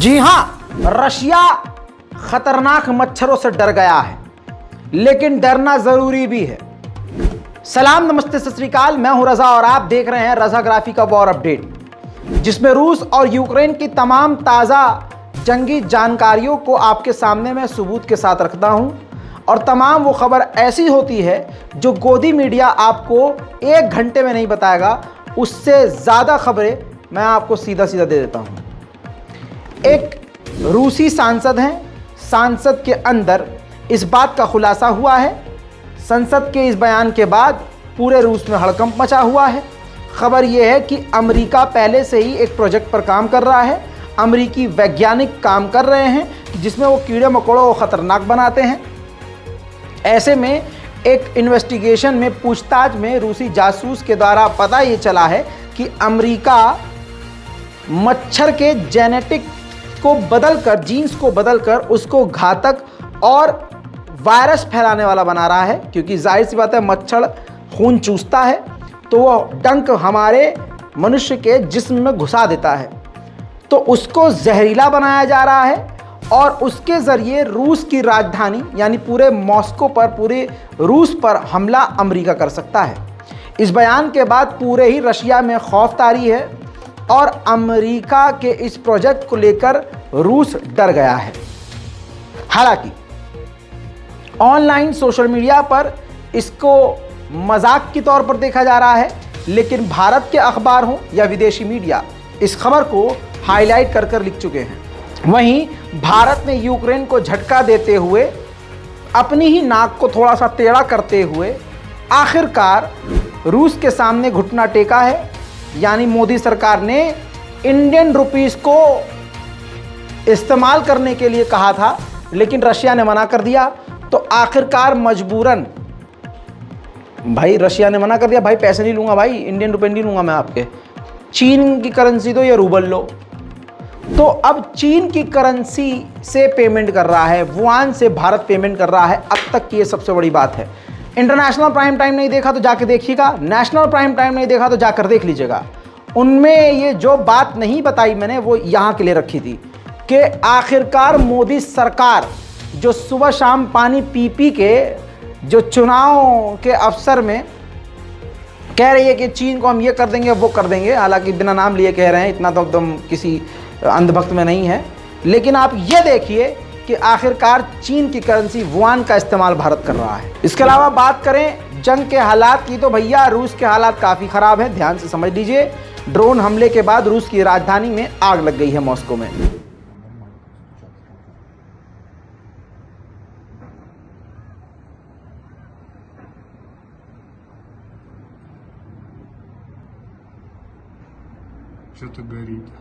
जी हां, रशिया खतरनाक मच्छरों से डर गया है, लेकिन डरना जरूरी भी है। सलाम, नमस्ते, सत श्री अकाल। मैं हूं रजा और आप देख रहे हैं रजाग्राफी का वॉर अपडेट, जिसमें रूस और यूक्रेन की तमाम ताज़ा जंगी जानकारियों को आपके सामने मैं सबूत के साथ रखता हूं। और तमाम वो खबर ऐसी होती है जो गोदी मीडिया आपको 1 घंटे में नहीं बताएगा, उससे ज़्यादा खबरें मैं आपको सीधा सीधा दे देता हूं। एक रूसी सांसद हैं, सांसद के अंदर इस बात का खुलासा हुआ है। संसद के इस बयान के बाद पूरे रूस में हड़कंप मचा हुआ है। खबर यह है कि अमेरिका पहले से ही एक प्रोजेक्ट पर काम कर रहा है। अमेरिकी वैज्ञानिक काम कर रहे हैं जिसमें वो कीड़े मकोड़ों को ख़तरनाक बनाते हैं। ऐसे में एक इन्वेस्टिगेशन में, पूछताछ में रूसी जासूस के द्वारा पता ये चला है कि अमेरिका मच्छर के जेनेटिक को बदलकर, जीन्स को बदलकर उसको घातक और वायरस फैलाने वाला बना रहा है। क्योंकि जाहिर सी बात है, मच्छर खून चूसता है तो वो डंक हमारे मनुष्य के जिस्म में घुसा देता है, तो उसको जहरीला बनाया जा रहा है और उसके ज़रिए रूस की राजधानी यानी पूरे मॉस्को पर, पूरे रूस पर हमला अमेरिका कर सकता है। इस बयान के बाद पूरे ही रशिया में खौफ तारी है और अमेरिका के इस प्रोजेक्ट को लेकर रूस डर गया है। हालांकि ऑनलाइन सोशल मीडिया पर इसको मजाक के तौर पर देखा जा रहा है, लेकिन भारत के अखबार हों या विदेशी मीडिया इस खबर को हाईलाइट कर कर लिख चुके हैं। वहीं भारत ने यूक्रेन को झटका देते हुए, अपनी ही नाक को थोड़ा सा टेढ़ा करते हुए आखिरकार रूस के सामने घुटना टेका है। यानी मोदी सरकार ने इंडियन रुपीस को इस्तेमाल करने के लिए कहा था, लेकिन रशिया ने मना कर दिया। तो आखिरकार मजबूरन भाई रशिया ने मना कर दिया, भाई पैसे नहीं लूँगा, भाई इंडियन रुपए नहीं लूँगा मैं आपके, चीन की करेंसी दो या रूबल लो। तो अब चीन की करेंसी से पेमेंट कर रहा है, वुहान से भारत पेमेंट कर रहा है। अब तक की ये सबसे बड़ी बात है। इंटरनेशनल प्राइम टाइम नहीं देखा तो जाकर देखिएगा, नेशनल प्राइम टाइम नहीं देखा तो जाकर देख लीजिएगा। उनमें ये जो बात नहीं बताई मैंने, वो यहाँ के लिए रखी थी कि आखिरकार मोदी सरकार जो सुबह शाम पानी पी पी के जो चुनाव के अवसर में कह रही है कि चीन को हम ये कर देंगे वो कर देंगे, हालांकि बिना नाम लिए कह रहे हैं, इतना तो एकदम किसी अंधभक्त में नहीं है। लेकिन आप ये देखिए कि आखिरकार चीन की करेंसी युआन का इस्तेमाल भारत कर रहा है। इसके अलावा बात करें जंग के हालात की, तो भैया रूस के हालात काफ़ी ख़राब हैं, ध्यान से समझ लीजिए। ड्रोन हमले के बाद रूस की राजधानी में आग लग गई है, मॉस्को में। Что-то горит.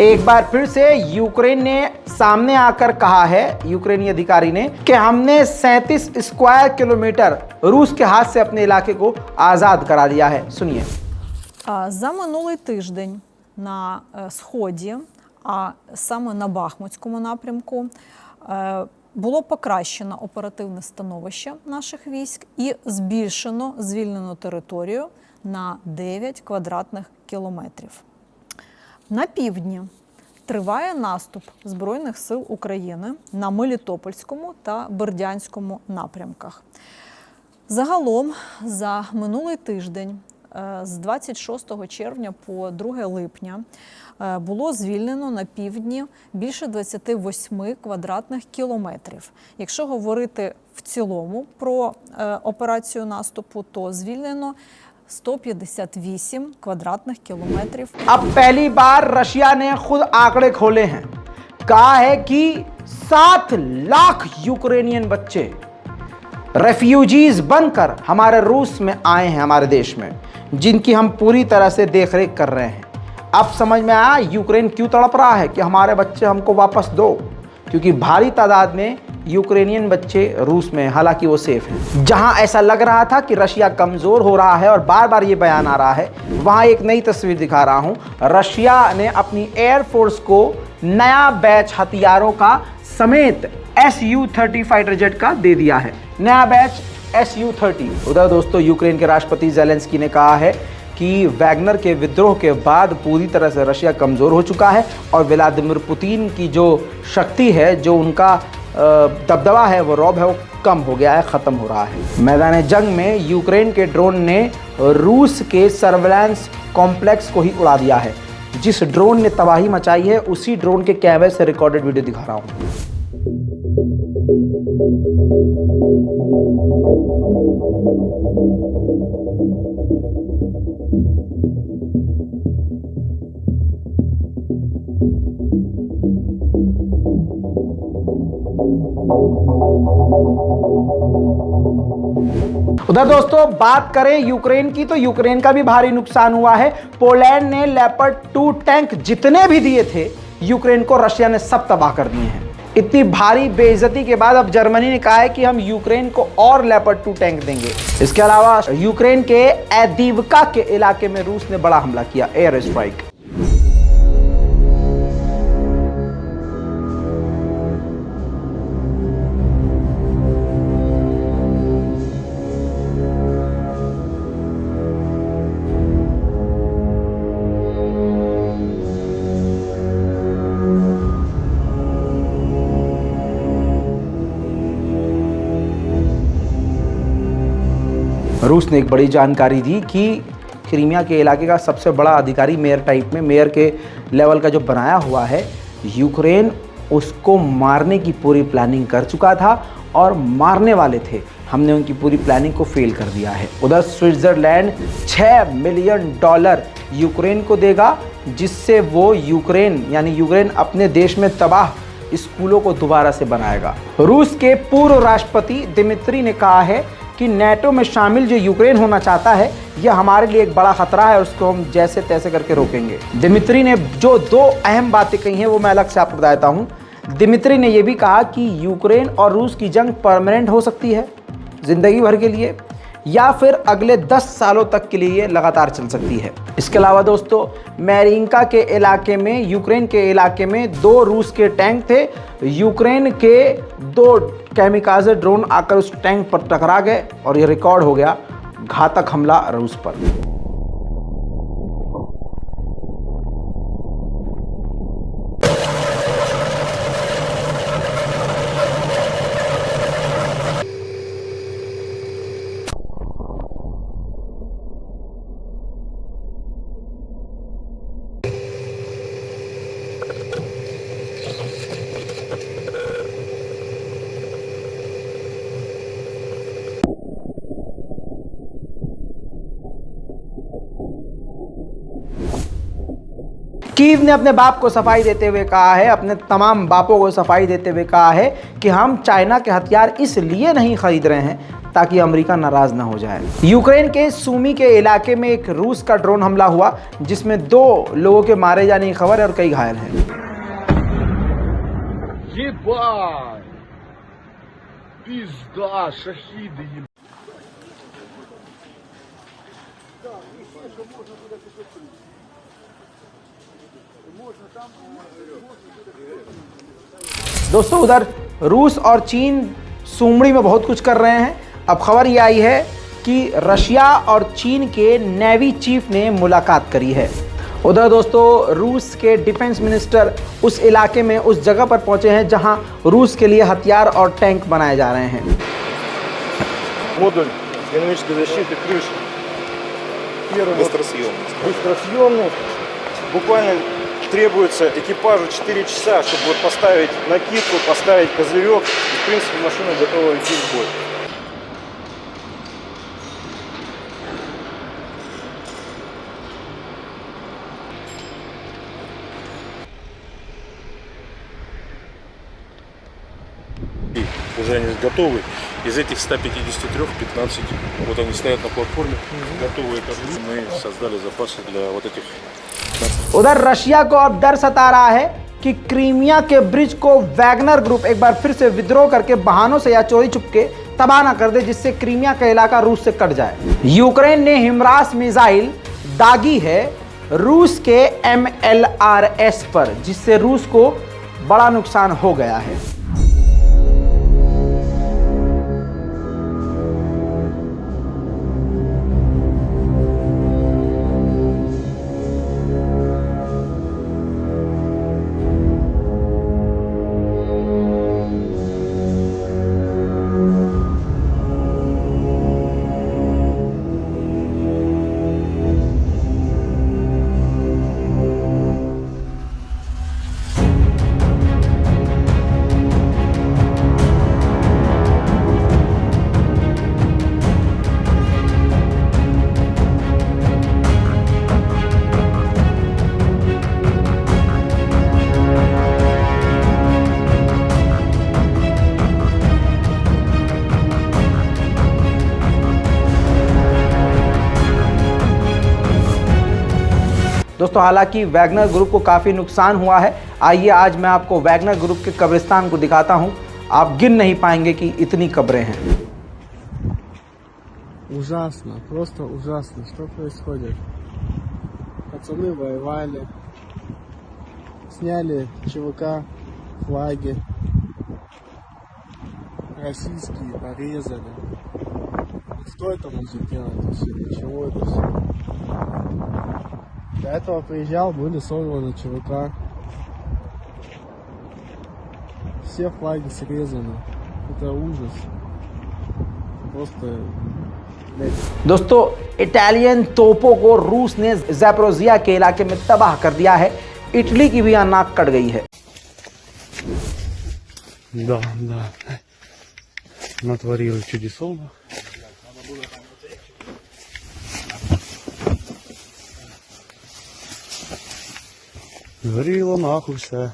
एक बार फिर से यूक्रेन ने सामने आकर कहा है, यूक्रेनी अधिकारी ने, कि हमने 37 स्क्वायर किलोमीटर रूस के हाथ से अपने इलाके को आज़ाद करा दिया है। सुनिए। За минулий тиждень на Сході, а саме на Бахмутському напрямку, було покращено оперативне становище наших військ і збільшено звільнену територію на 9 квадратних кілометрів. На півдні триває наступ Збройних сил України на Мелітопольському та Бердянському напрямках. Загалом за минулий тиждень з 26 червня по 2 липня було звільнено на півдні більше 28 квадратних кілометрів. Якщо говорити в цілому про операцію наступу, то звільнено 158 क्वाड्राटных किलोमीटर। अब पहली बार रशिया ने खुद आंकड़े खोले हैं। कहा है कि 7 लाख यूक्रेनियन बच्चे रेफ्यूजीज बनकर हमारे रूस में आए हैं, हमारे देश में, जिनकी हम पूरी तरह से देखरेख कर रहे हैं। अब समझ में आया यूक्रेन क्यों तड़प रहा है कि हमारे बच्चे हमको वापस दो, क्योंकि भारी तादाद में यूक्रेनियन बच्चे रूस में, हालांकि वो सेफ हैं। जहां ऐसा लग रहा था कि रशिया कमज़ोर हो रहा है और बार बार ये बयान आ रहा है, वहां एक नई तस्वीर दिखा रहा हूं। रशिया ने अपनी एयरफोर्स को नया बैच हथियारों का समेत Su-30 फाइटर जेट का दे दिया है, नया बैच Su-30। उधर दोस्तों यूक्रेन के राष्ट्रपति ज़ेलेंस्की ने कहा है कि वैगनर के विद्रोह के बाद पूरी तरह से रशिया कमज़ोर हो चुका है और व्लादिमीर पुतिन की जो शक्ति है, जो उनका दबदबा है, वो रौब है, वो कम हो गया है, ख़त्म हो रहा है। मैदान जंग में यूक्रेन के ड्रोन ने रूस के सर्वेलेंस कॉम्प्लेक्स को ही उड़ा दिया है। जिस ड्रोन ने तबाही मचाई है उसी ड्रोन के कैमरे से रिकॉर्डेड वीडियो दिखा रहा हूँ। उधर दोस्तों बात करें यूक्रेन की, तो यूक्रेन का भी भारी नुकसान हुआ है। पोलैंड ने लेपर्ड 2 टैंक जितने भी दिए थे यूक्रेन को, रशिया ने सब तबाह कर दिए हैं। इतनी भारी बेइज्जती के बाद अब जर्मनी ने कहा है कि हम यूक्रेन को और लेपर्ड 2 टैंक देंगे। इसके अलावा यूक्रेन के एदिवका के इलाके में रूस ने बड़ा हमला किया, एयर स्ट्राइक। रूस ने एक बड़ी जानकारी दी कि क्रीमिया के इलाके का सबसे बड़ा अधिकारी मेयर टाइप में, मेयर के लेवल का जो बनाया हुआ है, यूक्रेन उसको मारने की पूरी प्लानिंग कर चुका था और मारने वाले थे। हमने उनकी पूरी प्लानिंग को फेल कर दिया है। उधर स्विट्ज़रलैंड $6 मिलियन यूक्रेन को देगा, जिससे वो यूक्रेन यानी यूक्रेन अपने देश में तबाह स्कूलों को दोबारा से बनाएगा। रूस के पूर्व राष्ट्रपति दिमित्री ने कहा है कि नेटो में शामिल जो यूक्रेन होना चाहता है, यह हमारे लिए एक बड़ा खतरा है और उसको हम जैसे तैसे करके रोकेंगे। दिमित्री ने जो 2 अहम बातें कही हैं वो मैं अलग से आपको बताता हूँ। दिमित्री ने यह भी कहा कि यूक्रेन और रूस की जंग परमानेंट हो सकती है, जिंदगी भर के लिए, या फिर अगले 10 सालों तक के लिए लगातार चल सकती है। इसके अलावा दोस्तों मैरिंका के इलाके में, यूक्रेन के इलाके में 2 रूस के टैंक थे। यूक्रेन के 2 कैमिकाज़े ड्रोन आकर उस टैंक पर टकरा गए और यह रिकॉर्ड हो गया, घातक हमला रूस पर। कीव ने अपने बाप को सफाई देते हुए कहा है, अपने तमाम बापों को सफाई देते हुए कहा है कि हम चाइना के हथियार इसलिए नहीं खरीद रहे हैं ताकि अमेरिका नाराज ना हो जाए। यूक्रेन के सूमी के इलाके में एक रूस का ड्रोन हमला हुआ, जिसमें 2 लोगों के मारे जाने की खबर है और कई घायल हैं। Пизда, шахиды, दोस्तों उधर रूस और चीन सुमड़ी में बहुत कुछ कर रहे हैं। अब खबर ये आई है कि रशिया और चीन के नेवी चीफ ने मुलाकात करी है। उधर दोस्तों रूस के डिफेंस मिनिस्टर उस इलाके में, उस जगह पर पहुंचे हैं जहां रूस के लिए हथियार और टैंक बनाए जा रहे हैं। модуль динамической защиты крыши. Первый быстросъемный. Буквально требуется экипажу 4 часа, чтобы вот поставить накидку, поставить козырек. И, в принципе, машина готова идти в бой. Уже они готовы. Из этих 153 15 вот они стоят на платформе, готовые к огню. Мы создали запасы для вот этих. उधर रशिया को अब डर सता रहा है कि क्रीमिया के ब्रिज को वैगनर ग्रुप एक बार फिर से विद्रोह करके बहानों से या चोरी चुपके तबाह ना कर दे, जिससे क्रीमिया का इलाका रूस से कट जाए। यूक्रेन ने हिमरास मिसाइल दागी है रूस के MLRS पर, जिससे रूस को बड़ा नुकसान हो गया है। दोस्तों हालांकि वैगनर ग्रुप को काफ़ी नुकसान हुआ है। आइए आज मैं आपको वैगनर ग्रुप के कब्रिस्तान को दिखाता हूं। आप गिन नहीं पाएंगे कि इतनी कब्रें हैं। Ужасно, просто ужасно. Что происходит? Пацаны воевали, сняли ЧВК, флаги, российские порезали. Кто это может делать вообще? Для чего это все? До этого приезжал, были сорваны ЧВК. Все флаги срезаны. Это ужас. Просто... दोस्तों इटालियन तोपों को रूस ने ज़ैपोरिज़िया के इलाके में तबाह कर दिया है। इटली की भी यहाँ नाक कट गई है। Да. Натворили чудесов. Горіло нахуй все.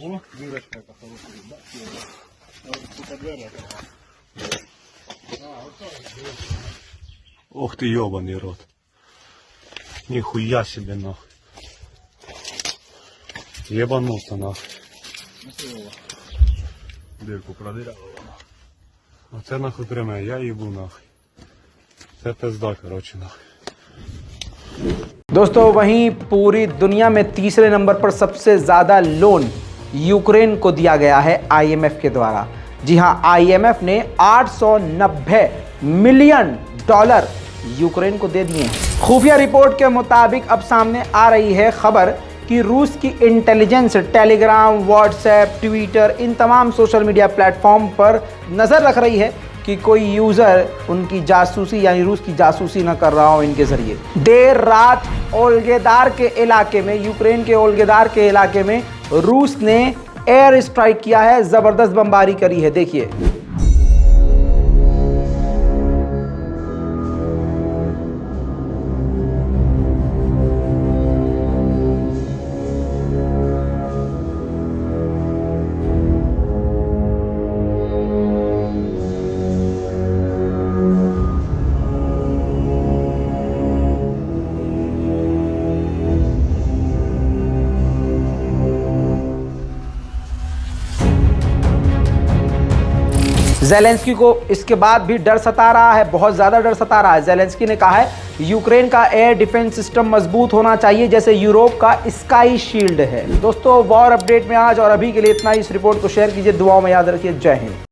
О, дырочка это хорошая, да? Ох ты ёбаный рот. Нихуя себе нахуй. Ебанулся нахуй. Дырку продырял. Оце нахуй прямо, я ебу нахуй. Це пизда, короче, нахуй. दोस्तों वहीं पूरी दुनिया में तीसरे नंबर पर सबसे ज़्यादा लोन यूक्रेन को दिया गया है आईएमएफ के द्वारा। जी हां, आईएमएफ ने 890 मिलियन डॉलर यूक्रेन को दे दिए हैं। खुफिया रिपोर्ट के मुताबिक अब सामने आ रही है खबर कि रूस की इंटेलिजेंस टेलीग्राम, व्हाट्सएप, ट्विटर इन तमाम सोशल मीडिया प्लेटफॉर्म पर नज़र रख रही है कि कोई यूज़र उनकी जासूसी यानी रूस की जासूसी न कर रहा हो इनके ज़रिए। देर रात ओल्गेदार के इलाके में, यूक्रेन के ओल्गेदार के इलाके में रूस ने एयर स्ट्राइक किया है, ज़बरदस्त बमबारी करी है। देखिए ज़ेलेंस्की को इसके बाद भी डर सता रहा है, बहुत ज़्यादा डर सता रहा है। ज़ेलेंस्की ने कहा है यूक्रेन का एयर डिफेंस सिस्टम मजबूत होना चाहिए जैसे यूरोप का स्काई शील्ड है। दोस्तों वॉर अपडेट में आज और अभी के लिए इतना ही। इस रिपोर्ट को शेयर कीजिए, दुआओं में याद रखिए। जय हिंद।